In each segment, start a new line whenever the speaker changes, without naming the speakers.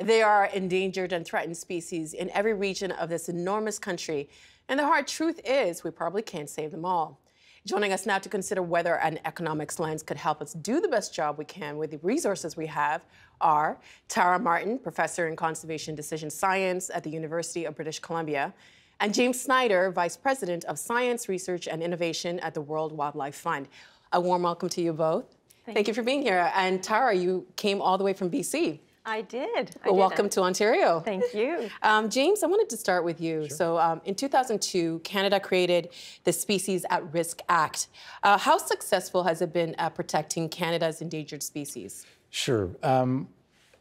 There are endangered and threatened species in every region of this enormous country, and the hard truth is we probably can't save them all. Joining us now to consider whether an economics lens could help us do the best job we can with the resources we have are Tara Martin, professor in conservation decision science at the University of British Columbia, and James Snider, vice president of science, research, and innovation at the World Wildlife Fund. A warm welcome to you both. Thank you for being here. And Tara, you came all the way from BC.
I did.
Well, welcome to Ontario.
Thank you.
James, I wanted to start with you.
Sure.
So in 2002, Canada created the Species at Risk Act. How successful has it been at protecting Canada's endangered species?
Sure.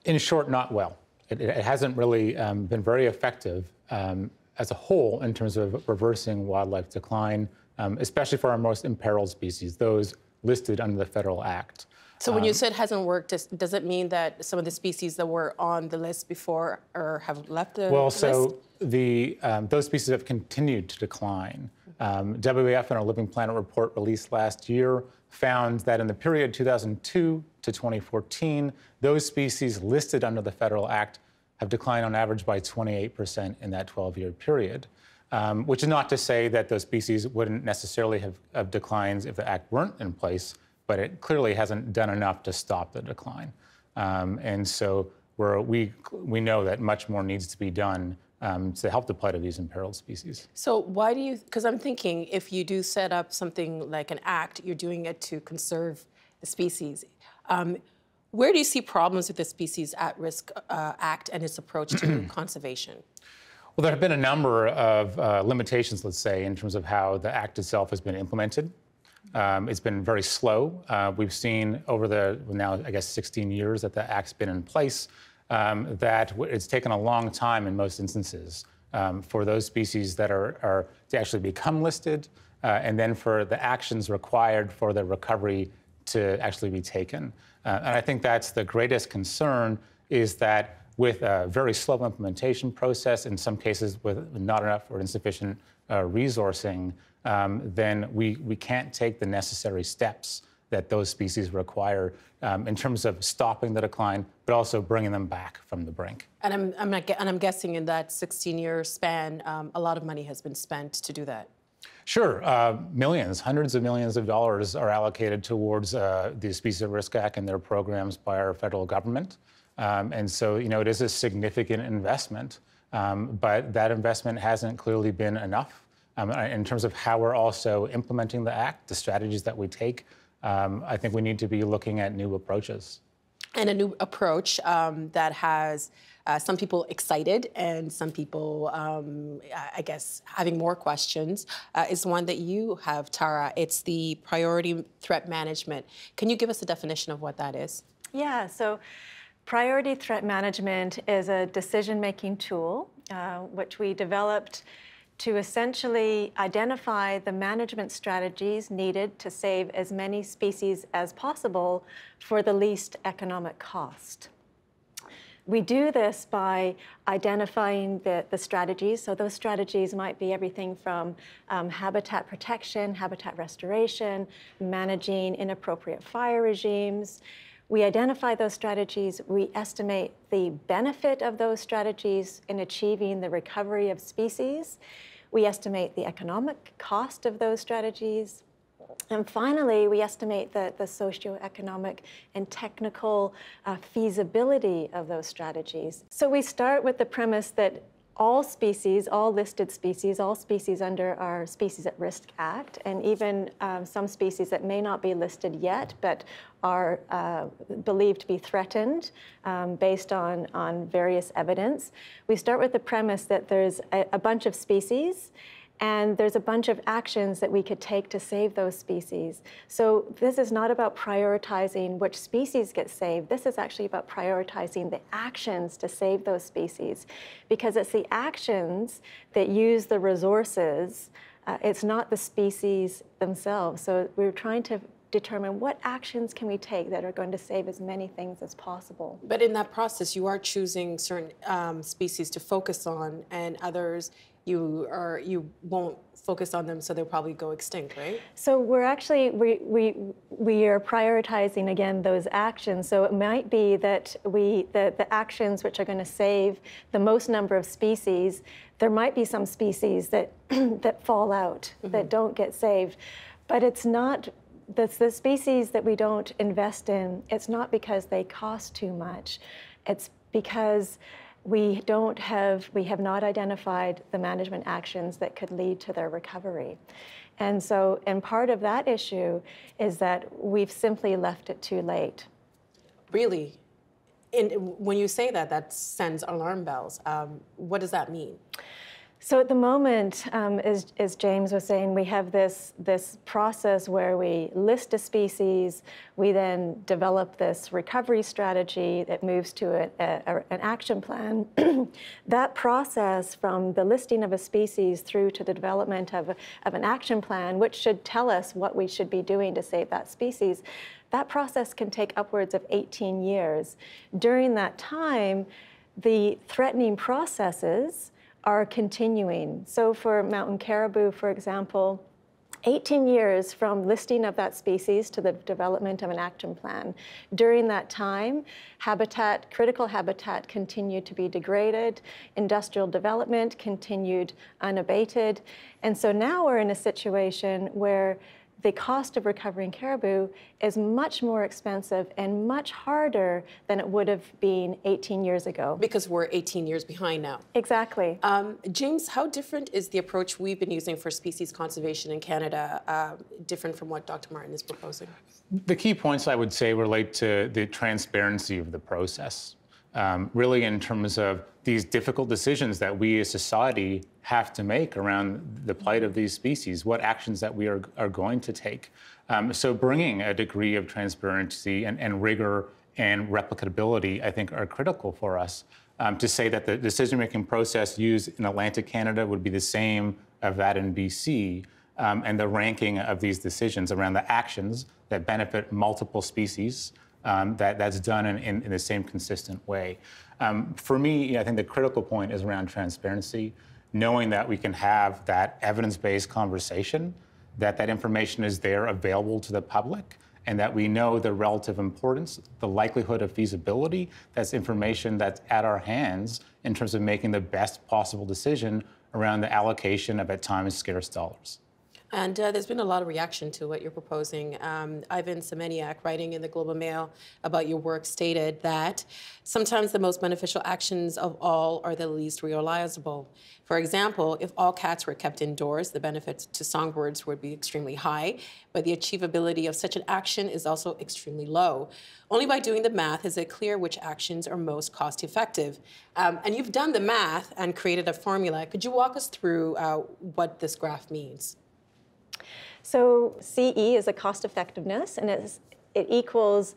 In short, not well. It hasn't really been very effective as a whole in terms of reversing wildlife decline, especially for our most imperiled species, those listed under the federal act.
So when you said hasn't worked, does it mean that some of the species that were on the list before or have left the list?
Well, so those species have continued to decline. WWF in our Living Planet report released last year found that in the period 2002 to 2014, those species listed under the federal act have declined on average by 28% in that 12-year period, which is not to say that those species wouldn't necessarily have declines if the act weren't in place, but it clearly hasn't done enough to stop the decline. And so we know that much more needs to be done to help the plight of these imperiled species.
So why do you, because I'm thinking if you do set up something like an act, you're doing it to conserve the species. Where do you see problems with the Species at Risk Act and its approach to conservation?
Well, there have been a number of limitations, let's say, in terms of how the act itself has been implemented. It's been very slow. We've seen over the now, I guess, 16 years that the act's been in place, that it's taken a long time in most instances for those species that are to actually become listed, and then for the actions required for the recovery to actually be taken. And I think that's the greatest concern, is that with a very slow implementation process, in some cases with not enough or insufficient resourcing, then we can't take the necessary steps that those species require in terms of stopping the decline, but also bringing them back from the brink.
And I'm guessing in that 16-year span, a lot of money has been spent to do that.
Sure. Millions, hundreds of millions of dollars are allocated towards the Species at Risk Act and their programs by our federal government. And so, it is a significant investment, but that investment hasn't clearly been enough. In terms of how we're also implementing the act, the strategies that we take, I think we need to be looking at new approaches.
And a new approach that has some people excited and some people, I guess, having more questions is one that you have, Tara. It's the priority threat management. Can you give us a definition of what that is?
Yeah, so priority threat management is a decision-making tool which we developed to essentially identify the management strategies needed to save as many species as possible for the least economic cost. We do this by identifying the strategies. So those strategies might be everything from habitat protection, habitat restoration, managing inappropriate fire regimes. We identify those strategies, we estimate the benefit of those strategies in achieving the recovery of species. We estimate the economic cost of those strategies. And finally, we estimate the socioeconomic and technical feasibility of those strategies. So we start with the premise that all species, all listed species, all species under our Species at Risk Act, and even some species that may not be listed yet, but are believed to be threatened based on various evidence. We start with the premise that there's a bunch of species, and there's a bunch of actions that we could take to save those species. So this is not about prioritizing which species get saved. This is actually about prioritizing the actions to save those species, because it's the actions that use the resources. It's not the species themselves. So we're trying to determine what actions can we take that are going to save as many things as possible.
But in that process, you are choosing certain species to focus on and others you won't focus on them, so they'll probably go extinct, right?
So we're actually, we are prioritizing, again, those actions. So it might be that the actions which are going to save the most number of species, there might be some species that, that fall out, that don't get saved. But it's not, the species that we don't invest in, it's not because they cost too much. It's because we have not identified the management actions that could lead to their recovery. And so, and part of that issue is that we've simply left it too late.
Really? And when you say that, that sends alarm bells. What does that mean?
So at the moment, as James was saying, we have this process where we list a species, we then develop this recovery strategy that moves to an action plan. That process from the listing of a species through to the development of an action plan, which should tell us what we should be doing to save that species, that process can take upwards of 18 years. During that time, the threatening processes are continuing. So for mountain caribou, for example, 18 years from listing of that species to the development of an action plan. During that time, habitat, critical habitat continued to be degraded, industrial development continued unabated, and so now we're in a situation where the cost of recovering caribou is much more expensive and much harder than it would have been 18 years ago.
Because we're 18 years behind now.
Exactly.
James, how different is the approach we've been using for species conservation in Canada, different from what Dr. Martin is proposing?
The key points I would say relate to the transparency of the process. Really in terms of these difficult decisions that we as society have to make around the plight of these species, what actions that we are going to take. So bringing a degree of transparency and rigor and replicability, I think, are critical for us. To say that the decision-making process used in Atlantic Canada would be the same of that in BC, and the ranking of these decisions around the actions that benefit multiple species, that's done in the same consistent way. For me, I think the critical point is around transparency, knowing that we can have that evidence-based conversation, that information is there available to the public, and that we know the relative importance, the likelihood of feasibility, that's information that's at our hands in terms of making the best possible decision around the allocation of, at times, scarce dollars.
And there's been a lot of reaction to what you're proposing. Ivan Semeniak, writing in the Globe and Mail about your work, stated that sometimes the most beneficial actions of all are the least realizable. For example, if all cats were kept indoors, the benefits to songbirds would be extremely high, but the achievability of such an action is also extremely low. Only by doing the math is it clear which actions are most cost effective. And you've done the math and created a formula. Could you walk us through what this graph means?
So CE is a cost effectiveness, and it equals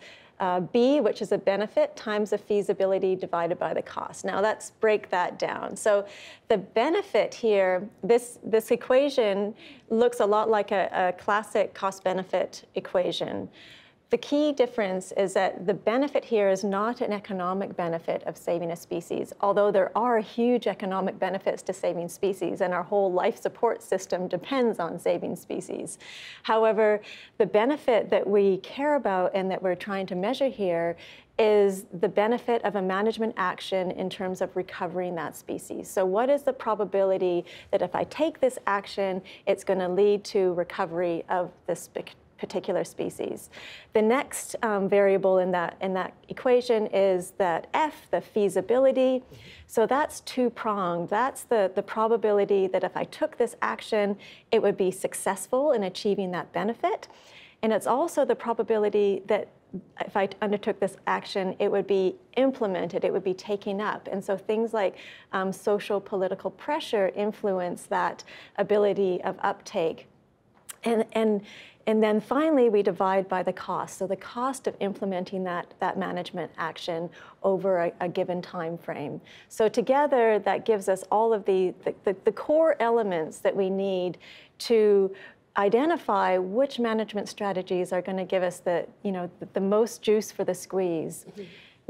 B, which is a benefit, times the feasibility divided by the cost. Now let's break that down. So the benefit here, this equation looks a lot like a classic cost-benefit equation. The key difference is that the benefit here is not an economic benefit of saving a species, although there are huge economic benefits to saving species, and our whole life support system depends on saving species. However, the benefit that we care about and that we're trying to measure here is the benefit of a management action in terms of recovering that species. So what is the probability that if I take this action, it's going to lead to recovery of this particular species? The next variable in that equation is that F, the feasibility. So that's two-pronged. That's the probability that if I took this action, it would be successful in achieving that benefit. And it's also the probability that if I undertook this action, it would be implemented, it would be taken up. And so things like social political pressure influence that ability of uptake. And then finally, we divide by the cost. So the cost of implementing that management action over a given time frame. So together, that gives us all of the core elements that we need to identify which management strategies are going to give us the most juice for the squeeze. Mm-hmm.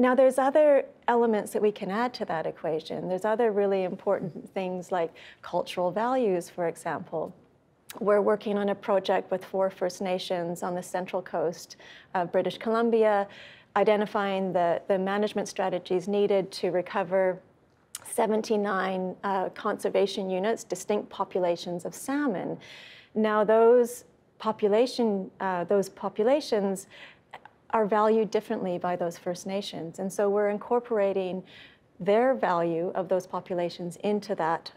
Now, there's other elements that we can add to that equation. There's other really important things like cultural values, for example. We're working on a project with 4 First Nations on the central coast of British Columbia, identifying the management strategies needed to recover 79 conservation units, distinct populations of salmon. Now, those populations are valued differently by those First Nations. And so we're incorporating their value of those populations into that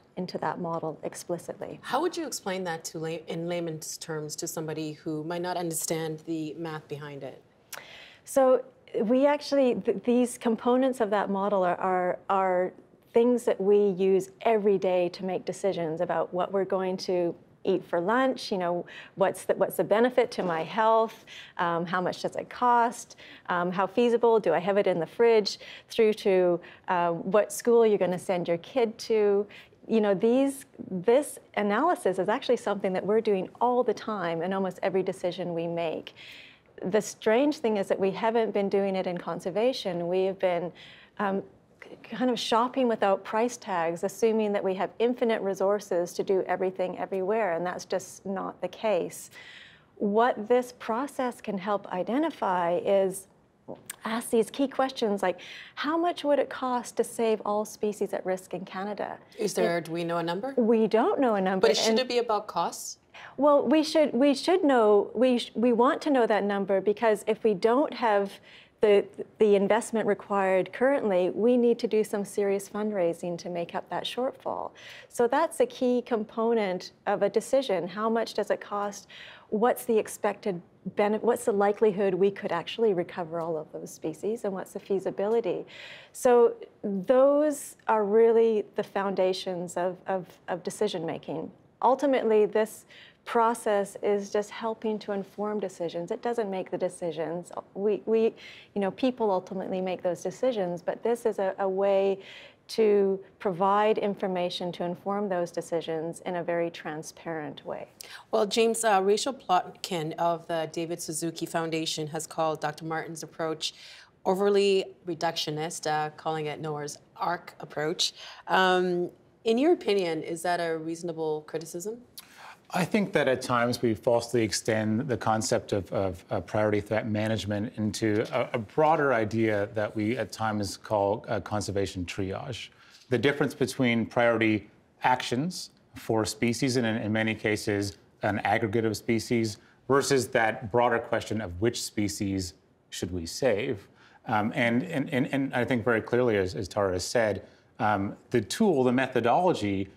model explicitly.
How would you explain that in layman's terms to somebody who might not understand the math behind it?
So we actually, these components of that model are things that we use every day to make decisions about what we're going to eat for lunch, what's the benefit to my health, how much does it cost, how feasible, do I have it in the fridge, through to what school you're going to send your kid to. This analysis is actually something that we're doing all the time in almost every decision we make. The strange thing is that we haven't been doing it in conservation. We have been kind of shopping without price tags, assuming that we have infinite resources to do everything everywhere, and that's just not the case. What this process can help identify is ask these key questions like, how much would it cost to save all species at risk in Canada?
Do we know a number?
We don't know a number.
But should it be about costs?
Well, we should know, we want to know that number, because if we don't have the investment required currently, we need to do some serious fundraising to make up that shortfall. So that's a key component of a decision. How much does it cost? What's the expected benefit? What's the likelihood we could actually recover all of those species, and what's the feasibility? So those are really the foundations of decision making. Ultimately, this process is just helping to inform decisions. It doesn't make the decisions. People ultimately make those decisions, but this is a way to provide information to inform those decisions in a very transparent way.
Well, James, Rachel Plotkin of the David Suzuki Foundation has called Dr. Martin's approach overly reductionist, calling it Noah's Ark approach. In your opinion, is that a reasonable criticism?
I think that at times we falsely extend the concept of priority threat management into a broader idea that we at times call conservation triage. The difference between priority actions for species, and in many cases an aggregate of species, versus that broader question of which species should we save. And I think very clearly, as Tara has said, the tool, the methodology,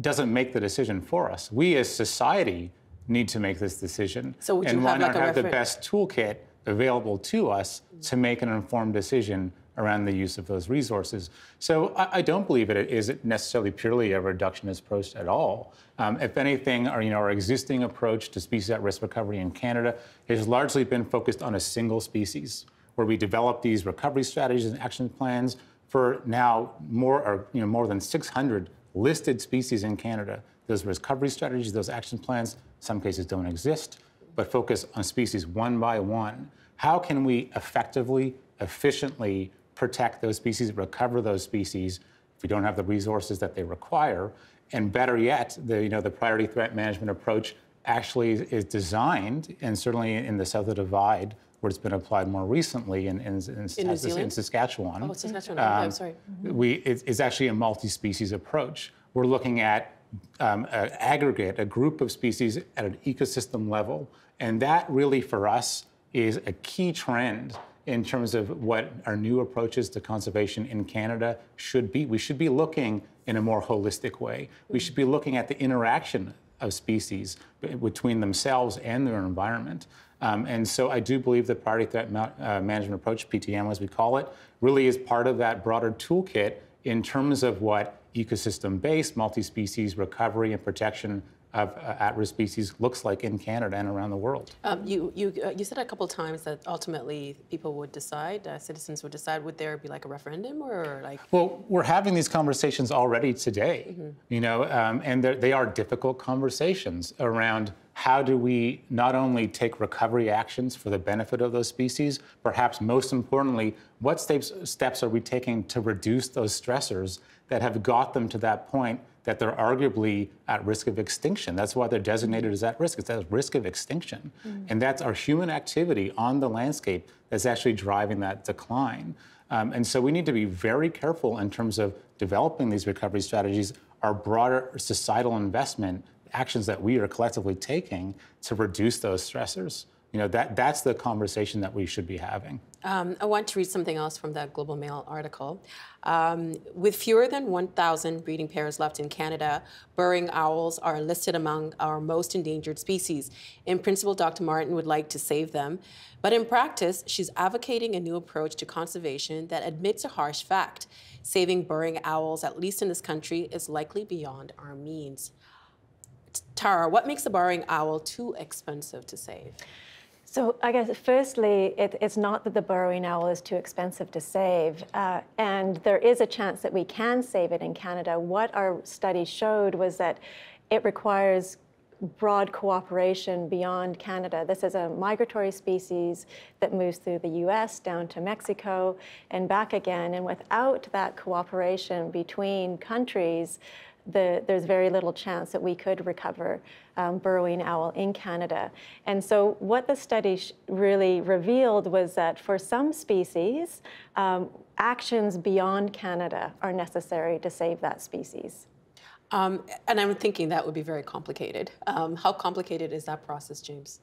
doesn't make the decision for us. We as society need to make this decision.
So would you
and why
have
not
like
have the best toolkit available to us to make an informed decision around the use of those resources? So I don't believe it is necessarily purely a reductionist approach at all. If anything, our existing approach to species at risk recovery in Canada has largely been focused on a single species, where we develop these recovery strategies and action plans for now more than 600 listed species in Canada. Those recovery strategies, those action plans, in some cases don't exist, but focus on species one by one. How can we effectively, efficiently protect those species, recover those species if we don't have the resources that they require? And better yet, the priority threat management approach actually is designed, and certainly in the South of the Divide, where it's been applied more recently in Saskatchewan.
Oh, Saskatchewan. I'm sorry.
It's actually a multi-species approach. We're looking at an aggregate, a group of species at an ecosystem level. And that really, for us, is a key trend in terms of what our new approaches to conservation in Canada should be. We should be looking in a more holistic way. We should be looking at the interaction of species between themselves and their environment. And so I do believe the priority threat management approach, PTM as we call it, really is part of that broader toolkit in terms of what ecosystem-based multi-species recovery and protection of at-risk species looks like in Canada and around the world.
You said a couple of times that ultimately people would decide, citizens would decide. Would there be like a referendum or like?
Well, we're having these conversations already today, and they are difficult conversations around how do we not only take recovery actions for the benefit of those species, perhaps most importantly, what steps are we taking to reduce those stressors that have got them to that point that they're arguably at risk of extinction? That's why they're designated as at risk. It's at risk of extinction. And that's our human activity on the landscape that's actually driving that decline. And so we need to be very careful in terms of developing these recovery strategies, our broader societal investment, actions that we are collectively taking to reduce those stressors. That's the conversation that we should be having.
I want to read something else from that Global Mail article. With fewer than 1,000 breeding pairs left in Canada, burrowing owls are listed among our most endangered species. In principle, Dr. Martin would like to save them, but in practice, she's advocating a new approach to conservation that admits a harsh fact. Saving burrowing owls, at least in this country, is likely beyond our means. Tara, what makes a burrowing owl too expensive to save?
So I guess firstly, it's not that the burrowing owl is too expensive to save, and there is a chance that we can save it in Canada. What our study showed was that it requires broad cooperation beyond Canada. This is a migratory species that moves through the US down to Mexico and back again, and without that cooperation between countries, there's very little chance that we could recover burrowing owl in Canada. And so what the study really revealed was that for some species, actions beyond Canada are necessary to save that species.
And I'm thinking that would be very complicated. How complicated is that process, James?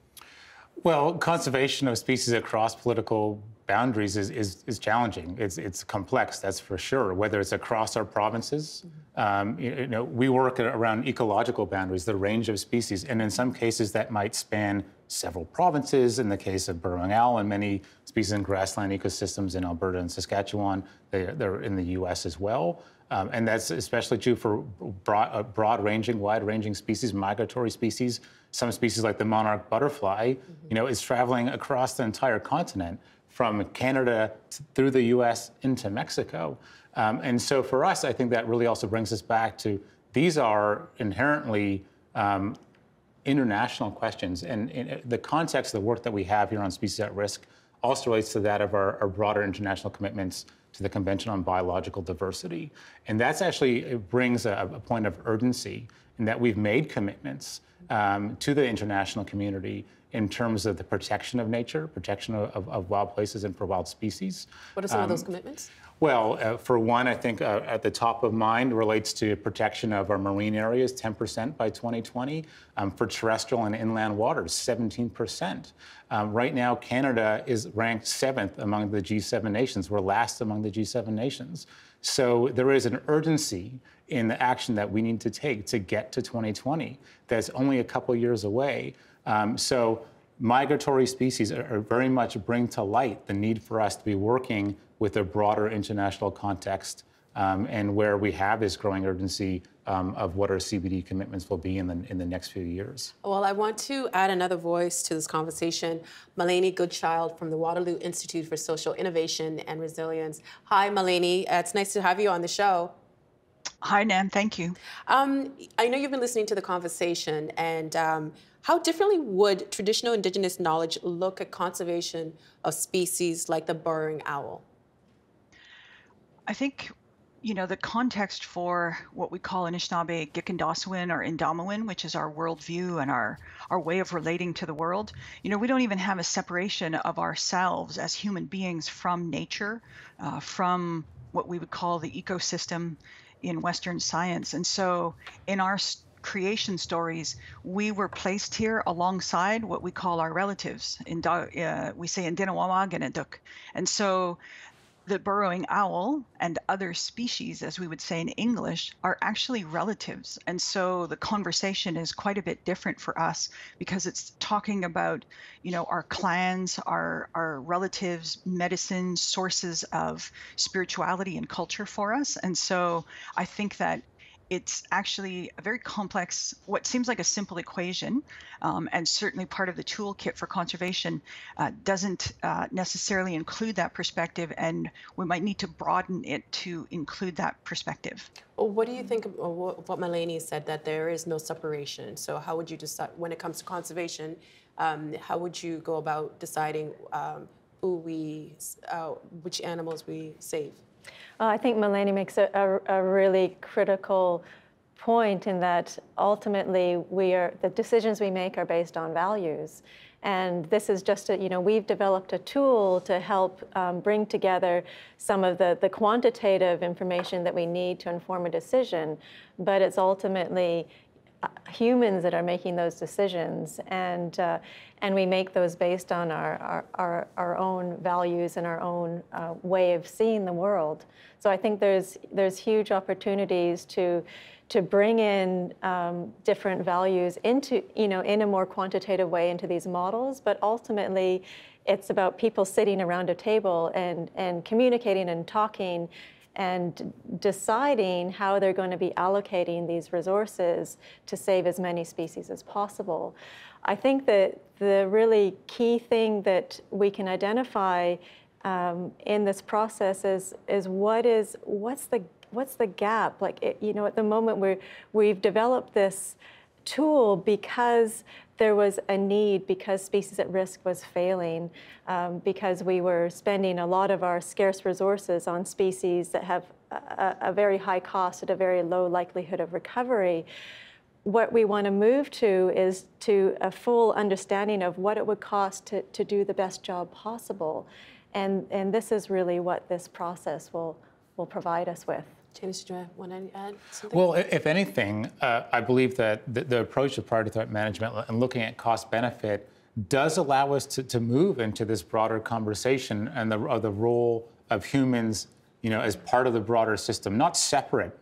Well, conservation of species across political boundaries is challenging. It's complex, that's for sure, whether it's across our provinces. We work around ecological boundaries, the range of species, and in some cases that might span several provinces. In the case of burrowing owl and many species in grassland ecosystems in Alberta and Saskatchewan, they're in the US as well. And that's especially true for broad-ranging, wide-ranging species, migratory species. Some species like the monarch butterfly, is traveling across the entire continent from Canada through the US into Mexico. And so for us, I think that really also brings us back to these are inherently international questions. And in the context of the work that we have here on Species at Risk also relates to that of our broader international commitments to the Convention on Biological Diversity. And that's actually, it brings a point of urgency in that we've made commitments to the international community in terms of the protection of nature, protection of wild places and for wild species.
What are some of those commitments?
Well, for one, I think at the top of mind relates to protection of our marine areas, 10% by 2020. For terrestrial and inland waters, 17%. Right now, Canada is ranked 7th among the G7 nations. We're last among the G7 nations. So there is an urgency in the action that we need to take to get to 2020 that's only a couple years away. So migratory species are very much bring to light the need for us to be working with a broader international context and where we have this growing urgency of what our CBD commitments will be in the next few years.
Well, I want to add another voice to this conversation. Malini Goodchild from the Waterloo Institute for Social Innovation and Resilience. Hi, Malini. It's nice to have you on the show.
Hi, Nan. Thank you.
I know you've been listening to the conversation, and how differently would traditional Indigenous knowledge look at conservation of species like the burrowing owl?
I think, the context for what we call Anishinaabe Gikindoswin or Indamawin, which is our worldview and our way of relating to the world, we don't even have a separation of ourselves as human beings from nature, from what we would call the ecosystem in Western science. And so in our creation stories, we were placed here alongside what we call our relatives. We say Indinawamaganaduk. And so the burrowing owl and other species, as we would say in English, are actually relatives. And so the conversation is quite a bit different for us because it's talking about, our clans, our relatives, medicine, sources of spirituality and culture for us. And so I think that it's actually a very complex, what seems like a simple equation, and certainly part of the toolkit for conservation doesn't necessarily include that perspective, and we might need to broaden it to include that perspective.
Well, what do you think of what Melanie said, that there is no separation? So how would you decide, when it comes to conservation, how would you go about deciding which animals we save?
I think Melanie makes a really critical point in that ultimately the decisions we make are based on values. And this is just we've developed a tool to help bring together some of the quantitative information that we need to inform a decision, but it's ultimately humans that are making those decisions, and we make those based on our own values and our own way of seeing the world. So I think there's huge opportunities to bring in different values into in a more quantitative way into these models, but ultimately it's about people sitting around a table and communicating and talking and deciding how they're going to be allocating these resources to save as many species as possible. I think that the really key thing that we can identify in this process is what's the gap? Like at the moment we've developed this tool because there was a need, because species at risk was failing, because we were spending a lot of our scarce resources on species that have a very high cost at a very low likelihood of recovery. What we want to move to is to a full understanding of what it would cost to do the best job possible. And this is really what this process will provide us with.
James, do you want to add something?
Well, if anything, I believe that the approach of priority threat management and looking at cost benefit does allow us to move into this broader conversation and the role of humans, as part of the broader system, not separate,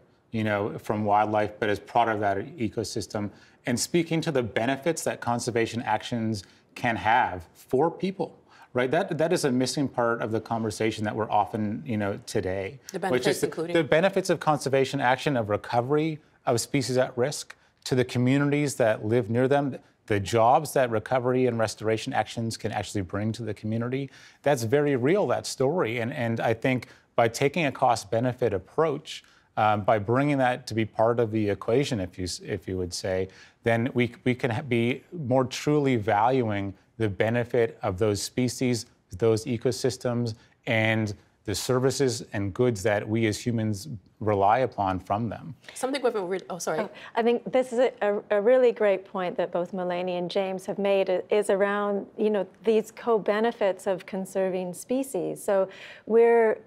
from wildlife, but as part of that ecosystem, and speaking to the benefits that conservation actions can have for people. Right, that is a missing part of the conversation that we're often, today.
The benefits,
which is
including
the benefits of conservation action, of recovery of species at risk, to the communities that live near them, the jobs that recovery and restoration actions can actually bring to the community. That's very real, that story. And I think by taking a cost-benefit approach, by bringing that to be part of the equation, if you would say, then we can be more truly valuing the benefit of those species, those ecosystems, and the services and goods that we as humans rely upon from them.
Something with
I think this is a really great point that both Melanie and James have made, is around these co-benefits of conserving species. So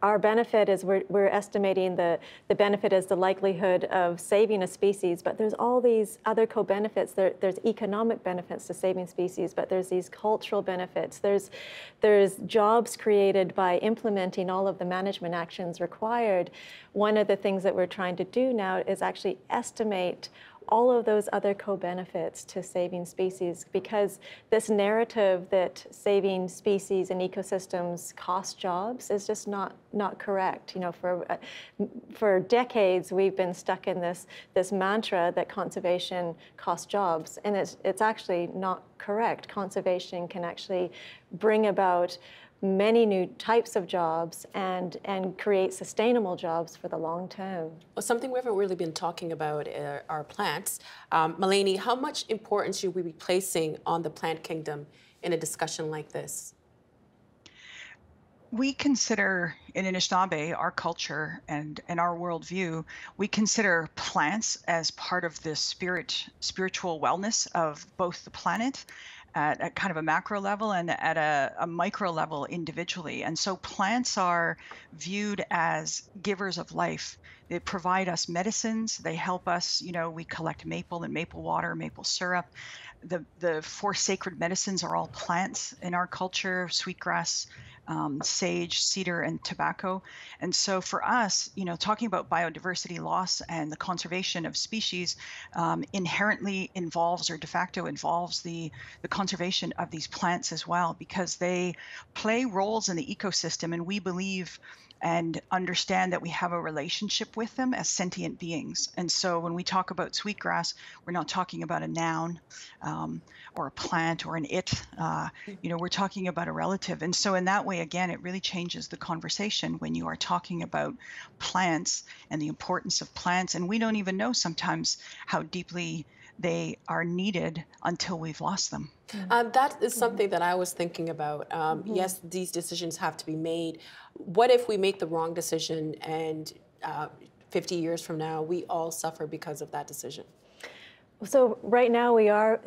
our benefit is we're estimating the benefit as the likelihood of saving a species, but there's all these other co-benefits. There's economic benefits to saving species, but there's these cultural benefits. There's jobs created by implementing all of the management actions required. One of the things that we're trying to do now is actually estimate all of those other co-benefits to saving species, because this narrative that saving species and ecosystems cost jobs is just not correct. For decades we've been stuck in this mantra that conservation costs jobs, and it's actually not correct. Conservation can actually bring about many new types of jobs and create sustainable jobs for the long term.
Well, something we haven't really been talking about are plants. Malini, how much importance should we be placing on the plant kingdom in a discussion like this?
We consider in Anishinaabe, our culture and our worldview, we consider plants as part of the spiritual wellness of both the planet at kind of a macro level and at a micro level individually. And so plants are viewed as givers of life. They provide us medicines. They help us, we collect maple and maple water, maple syrup. The 4 sacred medicines are all plants in our culture: sweetgrass, sage, cedar, and tobacco. And so for us, talking about biodiversity loss and the conservation of species inherently involves, or de facto involves, the conservation of these plants as well, because they play roles in the ecosystem. And we believe and understand that we have a relationship with them as sentient beings. And so when we talk about sweetgrass, we're not talking about a noun or a plant or an it. We're talking about a relative. And so in that way, again, it really changes the conversation when you are talking about plants and the importance of plants. And we don't even know sometimes how deeply they are needed until we've lost them.
That is something that I was thinking about. Yes, these decisions have to be made. What if we make the wrong decision and 50 years from now, we all suffer because of that decision?
So right now we are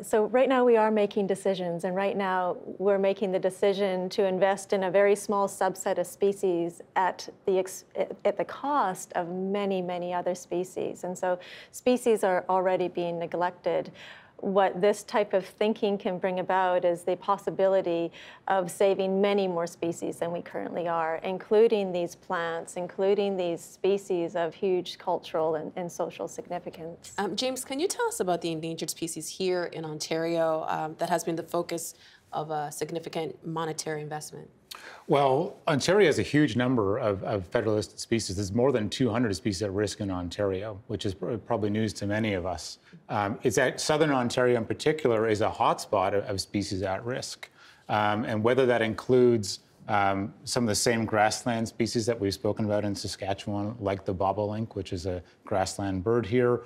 making decisions, and right now we're making the decision to invest in a very small subset of species at the cost of many, many other species. And so species are already being neglected. What this type of thinking can bring about is the possibility of saving many more species than we currently are, including these plants, including these species of huge cultural and social significance.
James, can you tell us about the endangered species here in Ontario that has been the focus of a significant monetary investment?
Well, Ontario has a huge number of federally listed species. There's more than 200 species at risk in Ontario, which is probably news to many of us. It's that Southern Ontario in particular is a hotspot of species at risk. And whether that includes some of the same grassland species that we've spoken about in Saskatchewan, like the bobolink, which is a grassland bird here,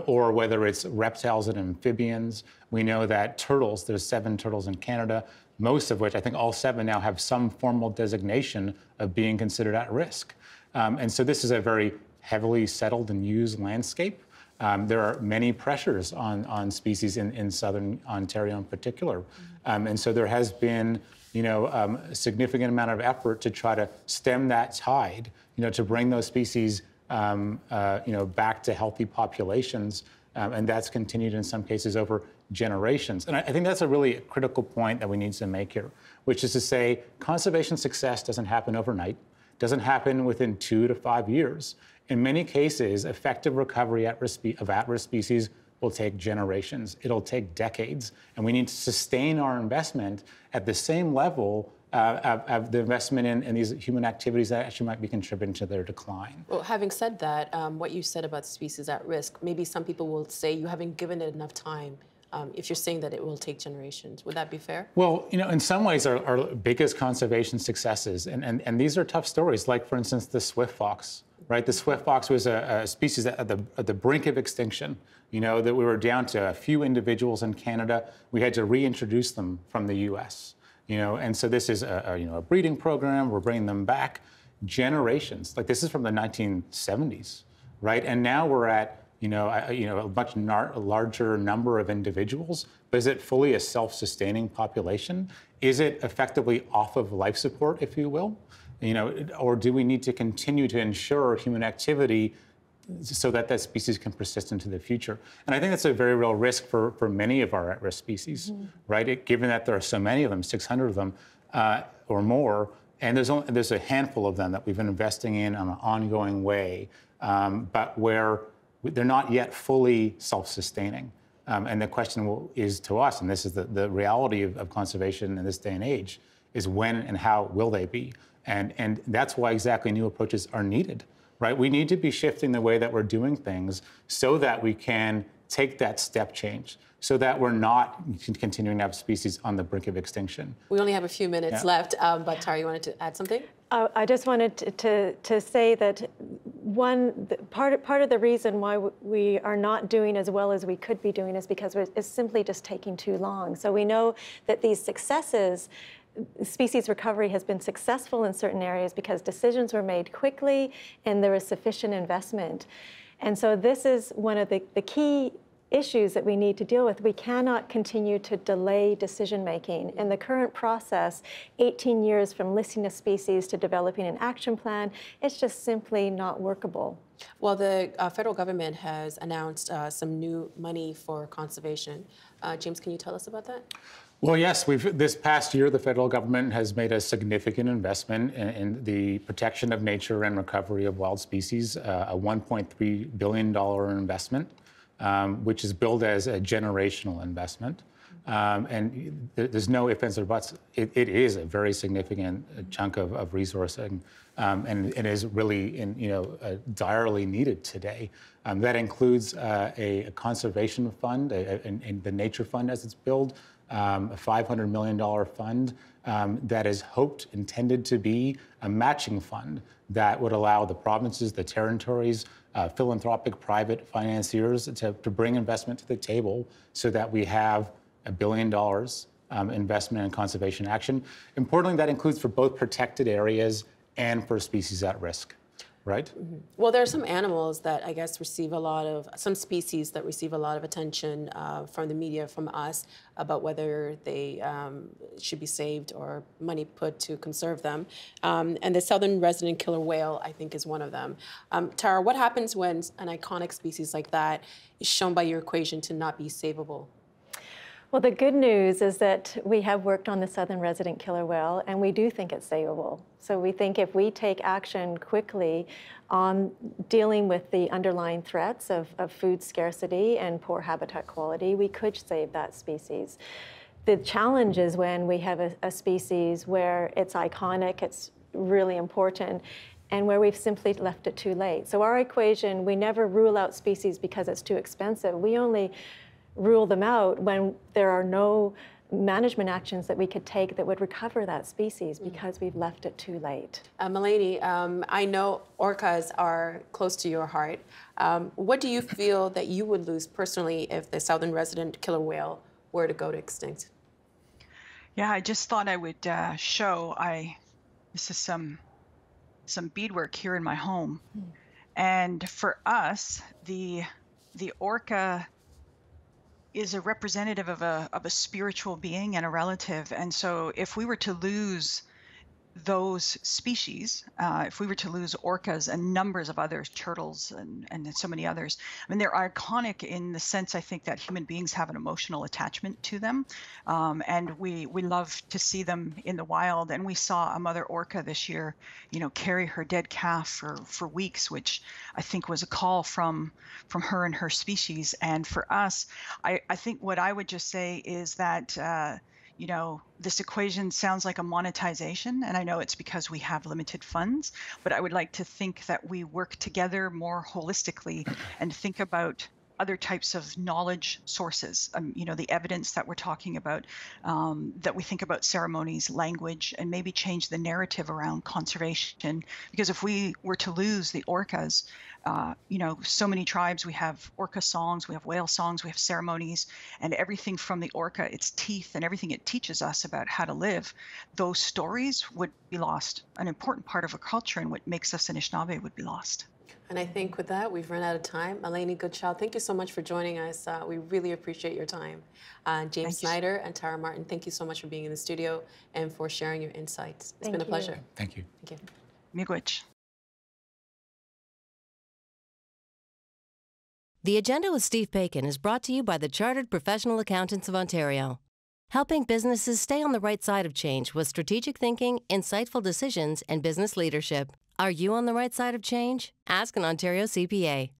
or whether it's reptiles and amphibians. We know that turtles, there's 7 turtles in Canada, most of which, I think all 7 now, have some formal designation of being considered at risk. And so this is a very heavily settled and used landscape. There are many pressures on species in Southern Ontario in particular. And so there has been a significant amount of effort to try to stem that tide, to bring those species back to healthy populations. And that's continued in some cases over generations. And I think that's a really critical point that we need to make here, which is to say conservation success doesn't happen overnight, doesn't happen within 2 to 5 years. In many cases, effective recovery of at-risk species will take generations. It'll take decades. And we need to sustain our investment at the same level of the investment in these human activities that actually might be contributing to their decline.
Well, having said that, what you said about species at risk, maybe some people will say you haven't given it enough time. If you're saying that it will take generations. Would that be fair?
Well, in some ways, our biggest conservation successes, and these are tough stories, like, for instance, the swift fox, right? The swift fox was a species at the brink of extinction, that we were down to a few individuals in Canada. We had to reintroduce them from the U.S., and so this is a breeding program. We're bringing them back generations. Like, this is from the 1970s, right? And now we're at a much larger number of individuals, but is it fully a self-sustaining population? Is it effectively off of life support, if you will? Or do we need to continue to ensure human activity so that that species can persist into the future? And I think that's a very real risk for many of our at-risk species, right? Given that there are so many of them, 600 of them or more, and there's a handful of them that we've been investing in on an ongoing way, but where they're not yet fully self-sustaining. And the question is to us, and this is the reality of conservation in this day and age, is when and how will they be? And that's why exactly new approaches are needed, right? We need to be shifting the way that we're doing things so that we can take that step change, so that we're not continuing to have species on the brink of extinction.
We only have a few minutes left, but Tara, you wanted to add something?
I just wanted to say that part of the reason why we are not doing as well as we could be doing is because it's simply just taking too long. So we know that these successes, species recovery has been successful in certain areas because decisions were made quickly and there was sufficient investment. And so this is one of the key issues that we need to deal with. We cannot continue to delay decision-making. In the current process, 18 years from listing a species to developing an action plan, it's just simply not workable.
Well, the federal government has announced some new money for conservation. James, can you tell us about that?
Well, yes, this past year, the federal government has made a significant investment in the protection of nature and recovery of wild species, a $1.3 billion investment. Which is billed as a generational investment. And there's no ifs, ands, or buts. It is a very significant chunk of resourcing, and it is really, direly needed today. That includes a conservation fund, and the nature fund as it's billed, a $500 million fund that is intended to be a matching fund that would allow the provinces, the territories, philanthropic private financiers to bring investment to the table so that we have $1 billion investment in conservation action. Importantly, that includes for both protected areas and for species at risk, right?
Mm-hmm. Well, there are some animals that I guess some species that receive a lot of attention from the media, from us, about whether they should be saved or money put to conserve them. And the southern resident killer whale, I think, is one of them. Tara, what happens when an iconic species like that is shown by your equation to not be savable?
Well, the good news is that we have worked on the southern resident killer whale, and we do think it's savable. So we think if we take action quickly on dealing with the underlying threats of food scarcity and poor habitat quality, we could save that species. The challenge is when we have a species where it's iconic, it's really important, and where we've simply left it too late. So our equation, we never rule out species because it's too expensive. We only rule them out when there are no management actions that we could take that would recover that species because we've left it too late.
Malini, I know orcas are close to your heart. What do you feel that you would lose personally if the southern resident killer whale were to go to extinct?
Yeah, I just thought I would show. This is some beadwork here in my home, and for us, the orca is a representative of a spiritual being and a relative. And so if we were to lose those species, if we were to lose orcas and numbers of others, turtles and so many others, I mean, they're iconic in the sense, I think, that human beings have an emotional attachment to them. And we love to see them in the wild. And we saw a mother orca this year, carry her dead calf for weeks, which I think was a call from her and her species. And for us, I think what I would just say is that this equation sounds like a monetization, and I know it's because we have limited funds, but I would like to think that we work together more holistically and think about other types of knowledge sources, the evidence that we're talking about, that we think about ceremonies, language, and maybe change the narrative around conservation. Because if we were to lose the orcas, so many tribes, we have orca songs, we have whale songs, we have ceremonies, and everything from the orca, its teeth, and everything it teaches us about how to live, those stories would be lost. An important part of a culture and what makes us Anishinaabe would be lost.
And I think with that, we've run out of time. Melanie, Goodchild, thank you so much for joining us. We really appreciate your time. James Snider and Tara Martin, thank you so much for being in the studio and for sharing your insights. It's been a pleasure.
Thank you.
Thank you.
Miigwech.
The Agenda with Steve Paikin is brought to you by the Chartered Professional Accountants of Ontario, helping businesses stay on the right side of change with strategic thinking, insightful decisions, and business leadership. Are you on the right side of change? Ask an Ontario CPA.